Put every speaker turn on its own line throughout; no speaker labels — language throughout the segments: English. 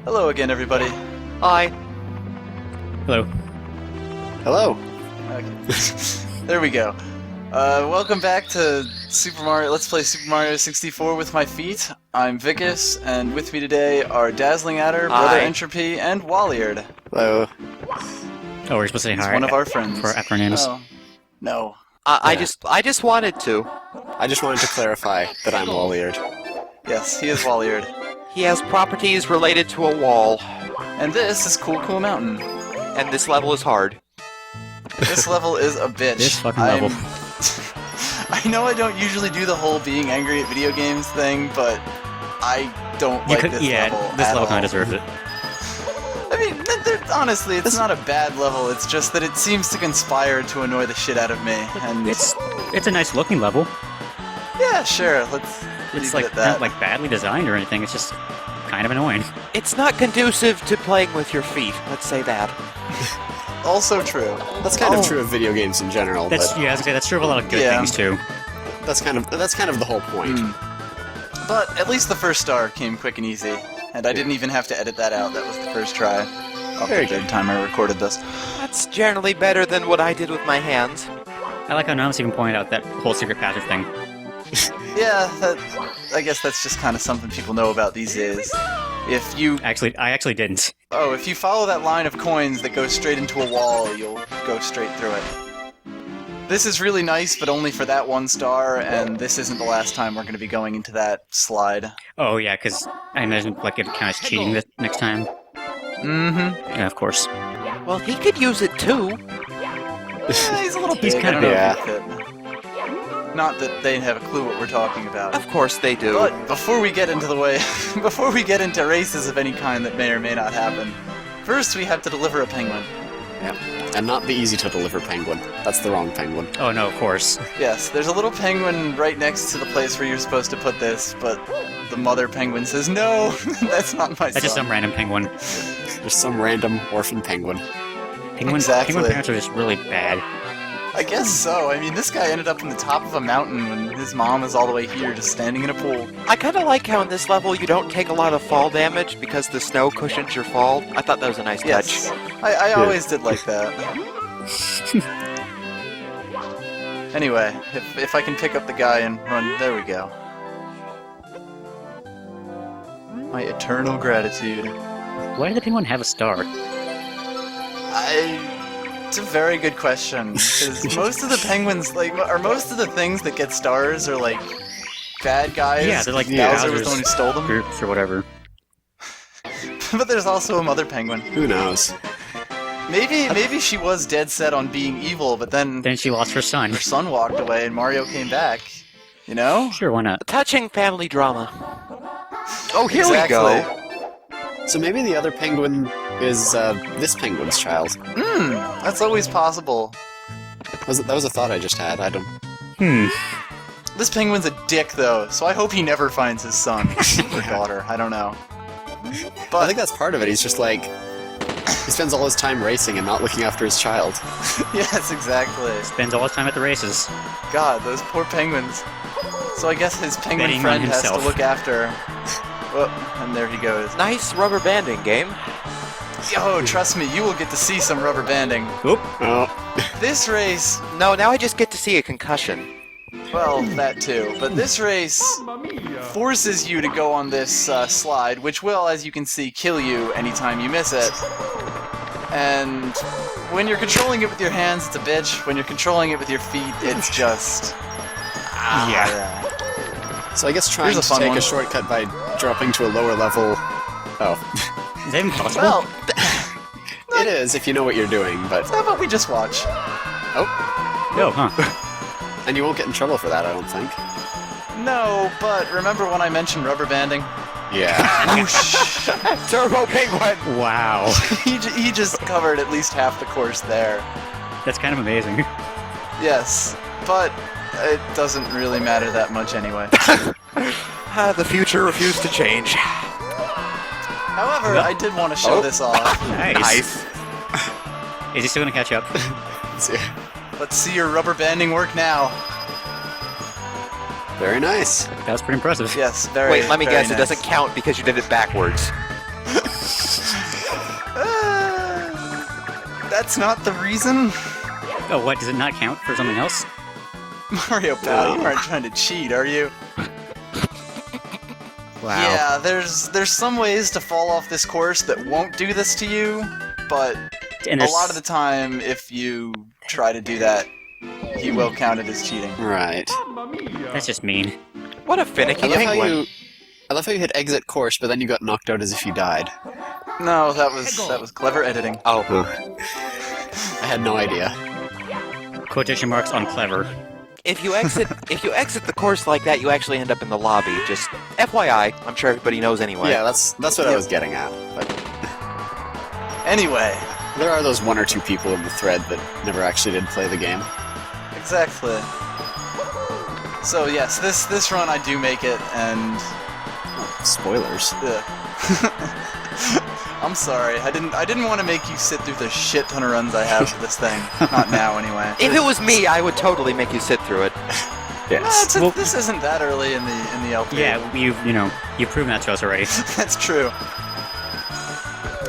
Hello again, everybody.
Hi.
Hello.
Hello.
Okay. There we go. Welcome back to Super Mario. Let's play Super Mario 64 with my feet. I'm Vicus, and with me today are Dazzling Addar, Brother Entropy, and Walliard.
Hello.
Oh, we're supposed to say
He's
hi.
one of our friends.
For after our names.
Oh. No.
I just wanted to.
I just wanted to clarify that I'm Walliard.
Yes, he is Walliard.
He has properties related to a wall,
And this is Cool Cool Mountain.
and this level is hard.
This level is a bitch.
This fucking level.
I know I don't usually do the whole being angry at video games thing, but I don't like this level
this
at
level
all.
kind of deserved it.
I mean, honestly, it's not a bad level. It's just that it seems to conspire to annoy the shit out of me. And
It's a nice looking level.
yeah, sure. Let's
It's
leave it
like
at that.
not like badly designed or anything. It's just kind of annoying.
It's not conducive to playing with your feet, let's say that.
Also true.
That's kind of true of video games in general.
That's
but
I was gonna say, that's true of a lot of good
Yeah.
things too.
that's kind of the whole point.
But at least the first star came quick and easy, and I didn't even have to edit that out. That was the first try.
Very
the
good.
third time I recorded this.
That's generally better than what I did with my hands.
I like how Nomus even pointed out that whole secret passage thing.
Yeah, I guess that's just kind of something people know about these days. If you
I actually didn't.
if you follow that line of coins that goes straight into a wall, you'll go straight through it. This is really nice, but only for that one star, and this isn't the last time we're going to be going into that slide.
Oh yeah, because I imagine like it counts as cheating the next time.
Mm-hmm.
Yeah, of course.
Well, he could use it too.
Yeah, he's a little
He's
big.
kind
I
of
don't
big.
know if he'd fit. Not that they have a clue what we're talking about.
Of course they do.
But before we get into before we get into races of any kind that may or may not happen, first we have to deliver a penguin.
Yeah. And not the easy to deliver penguin. That's the wrong penguin.
Oh no, of course.
Yes, there's a little penguin right next to the place where you're supposed to put this, but the mother penguin says, "No, that's not my son."
That's just some random penguin.
There's some random orphan penguin.
Exactly.
Penguin parents are just really bad.
I guess so. I mean, this guy ended up in the top of a mountain when his mom is all the way here, just standing in a pool.
I kind of like how in this level you don't take a lot of fall damage because the snow cushions your fall. I thought that was a nice
Yes,
touch.
I always did like that. Anyway, if I can pick up the guy and run, there we go. My eternal gratitude.
Why did the penguin have a star?
It's a very good question, because most of the penguins, or most of the things that get stars are like bad guys.
Yeah, they're like
Bowser was the one who stole them.
groups or whatever.
But there's also a mother penguin.
Who knows?
Maybe she was dead set on being evil, but then
Then she lost her son.
her son walked away and Mario came back. You know?
Sure, why not?
Touching family drama. Oh, here
Exactly.
we go.
So maybe the other penguin is this penguin's child.
That's always possible.
That was a thought I just had. I don't.
This penguin's a dick, though, so I hope he never finds his son or daughter. I don't know.
I
But
think that's part of it. He's just like he spends all his time racing and not looking after his child.
yes, exactly.
Spends all his time at the races.
God, those poor penguins. So I guess his penguin
Betting on
friend has to
himself.
look after. Oh, and there he goes.
Nice rubber banding game.
Yo, trust me, you will get to see some rubber banding.
Oop.
Oh.
This race,
No, now I just get to see a concussion.
well, that too, but this race forces you to go on this slide, which will, as you can see, kill you anytime you miss it. And when you're controlling it with your hands, it's a bitch. When you're controlling it with your feet, it's just...
Yeah.
So I guess trying
Here's a
to
fun
take
one.
a shortcut by dropping to a lower level. Oh.
Is that even possible?
Well,
It is if you know what you're doing, but
how about we just watch?
oh,
No, huh?
and you won't get in trouble for that, I don't think.
No, but remember when I mentioned rubber banding?
Yeah.
Turbo Penguin!
Wow.
He just covered at least half the course there.
That's kind of amazing.
Yes, but it doesn't really matter that much anyway.
The future refused to change.
However, I did want to show this off.
Nice. Is he still gonna catch up?
Let's see your rubber banding work now.
Very nice.
That was pretty impressive.
Yes, very
Wait, let me
very
guess,
nice.
it doesn't count because you did it backwards.
That's not the reason.
Oh, what? Does it not count for something else?
Mario pal, you aren't trying to cheat, are you?
Wow.
Yeah, there's some ways to fall off this course that won't do this to you, but
And
a
there's-
lot of the time, if you try to do that, he will count it as cheating.
Right.
That's just mean.
What a
I
finicky
love, how
penguin.
I love how you hit exit course, but then you got knocked out as if you died.
No, that was clever editing.
Oh,
I had no idea.
Quotation marks on clever.
if you exit the course like that, you actually end up in the lobby. Just FYI, I'm sure everybody knows anyway.
Yeah, that's what I was getting at. But
Anyway,
there are those one or two people in the thread that never actually did play the game.
exactly. So yes, this run I do make it, and
Spoilers.
I'm sorry. I didn't want to make you sit through the shit ton of runs I have for this thing. Not now, anyway.
If it was me, I would totally make you sit through it.
Yes.
This isn't that early in the LP.
Yeah, you've proven that to us already.
That's true.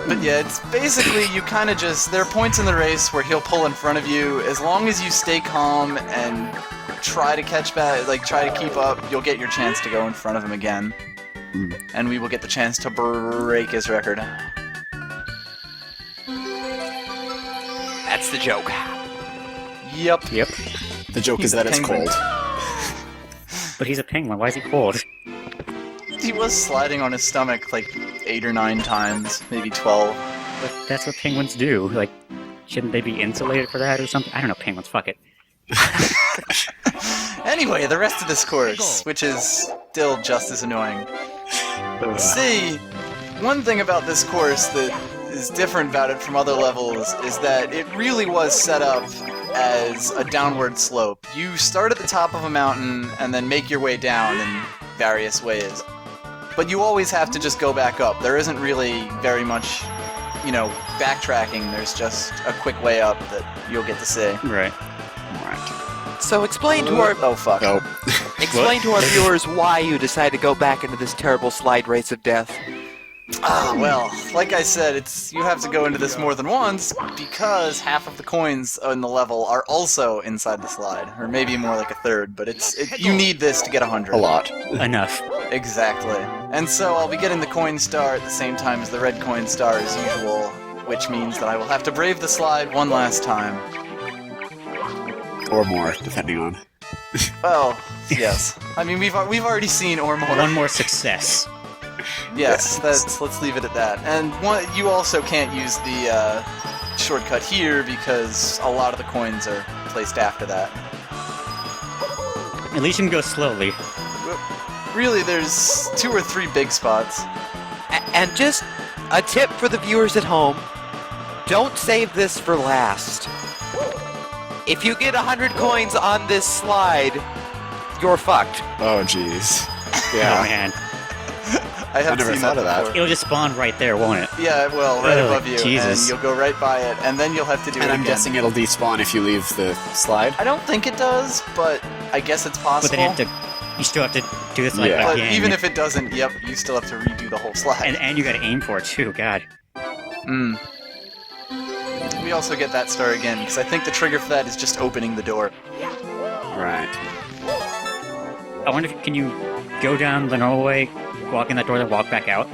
But yeah, it's basically you kind of just there are points in the race where he'll pull in front of you. As long as you stay calm and try to catch back, like try to keep up, you'll get your chance to go in front of him again. And we will get the chance to break his record.
That's the joke.
Yep.
Yep.
The joke is
He's a
that it's
penguin.
cold.
But he's a penguin. Why is he cold?
He was sliding on his stomach like 8 or 9 times, maybe 12.
But that's what penguins do. Like, shouldn't they be insulated for that or something? I don't know. Penguins. Fuck it.
Anyway, the rest of this course, which is still just as annoying. See, one thing about this course that is different about it from other levels is that it really was set up as a downward slope. You start at the top of a mountain and then make your way down in various ways. But you always have to just go back up. There isn't really very much, backtracking. There's just a quick way up that you'll get to see.
Right.
So explain to our
Oh, fuck.
Oh.
explain to our viewers why you decide to go back into this terrible slide race of death.
Well, like I said, you have to go into this more than once because half of the coins in the level are also inside the slide, or maybe more like a third. But you need this to get 100.
A lot.
Enough.
Exactly. And so I'll be getting the coin star at the same time as the red coin star as usual, which means that I will have to brave the slide one last time.
Or more, depending on.
Well, yes. I mean, we've already seen or more.
One more success.
Yes, let's leave it at that. And you also can't use the shortcut here because a lot of the coins are placed after that.
At least you can go slowly.
Really, there's 2 or 3 big spots.
And just a tip for the viewers at home, don't save this for last. If you get 100 coins on this slide, you're fucked.
Oh, jeez.
Oh
Yeah.
man.
I have
never
seen
thought of that.
before.
It'll just spawn right there, won't it?
Yeah, well, right
Ugh,
above you,
Jesus.
and you'll go right by it, and then you'll have to do
And
it
I'm
again.
guessing it'll despawn if you leave the slide.
I don't think it does, but I guess it's
But
possible.
then you still have to do this like
Yeah.
But
again.
even if it doesn't, yep, you still have to redo the whole slide.
and you gotta aim for it too, god.
We also get that star again, because I think the trigger for that is just opening the door.
Right.
I wonder can you go down the normal way, walk in that door, then walk back out?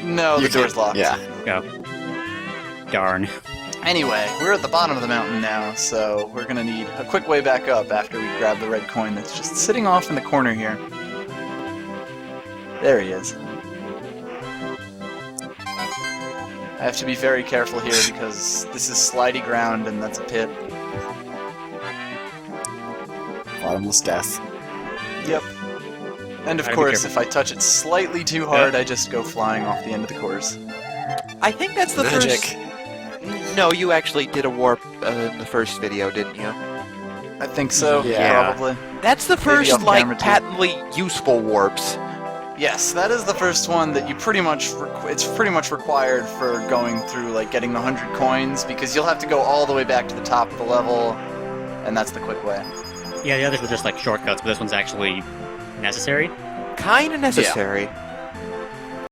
No,
You
the door's
can't-
locked.
Yeah.
Go. Darn.
Anyway, we're at the bottom of the mountain now, so we're gonna need a quick way back up after we grab the red coin that's just sitting off in the corner here. There he is. I have to be very careful here because this is slidey ground and that's a pit.
Bottomless death.
Yep. And of
Gotta be
course,
careful.
if I touch it slightly too hard, I just go flying off the end of the course.
I think that's the
Magic.
first... No, you actually did a warp in the first video, didn't you?
I think so,
Yeah.
probably.
That's the first,
off camera, too.
patently useful warps.
Yes, that is the first one that you pretty much it's pretty much required for going through getting the 100 coins because you'll have to go all the way back to the top of the level, and that's the quick way.
Yeah, the others were just like shortcuts, but this one's actually necessary.
Kinda necessary.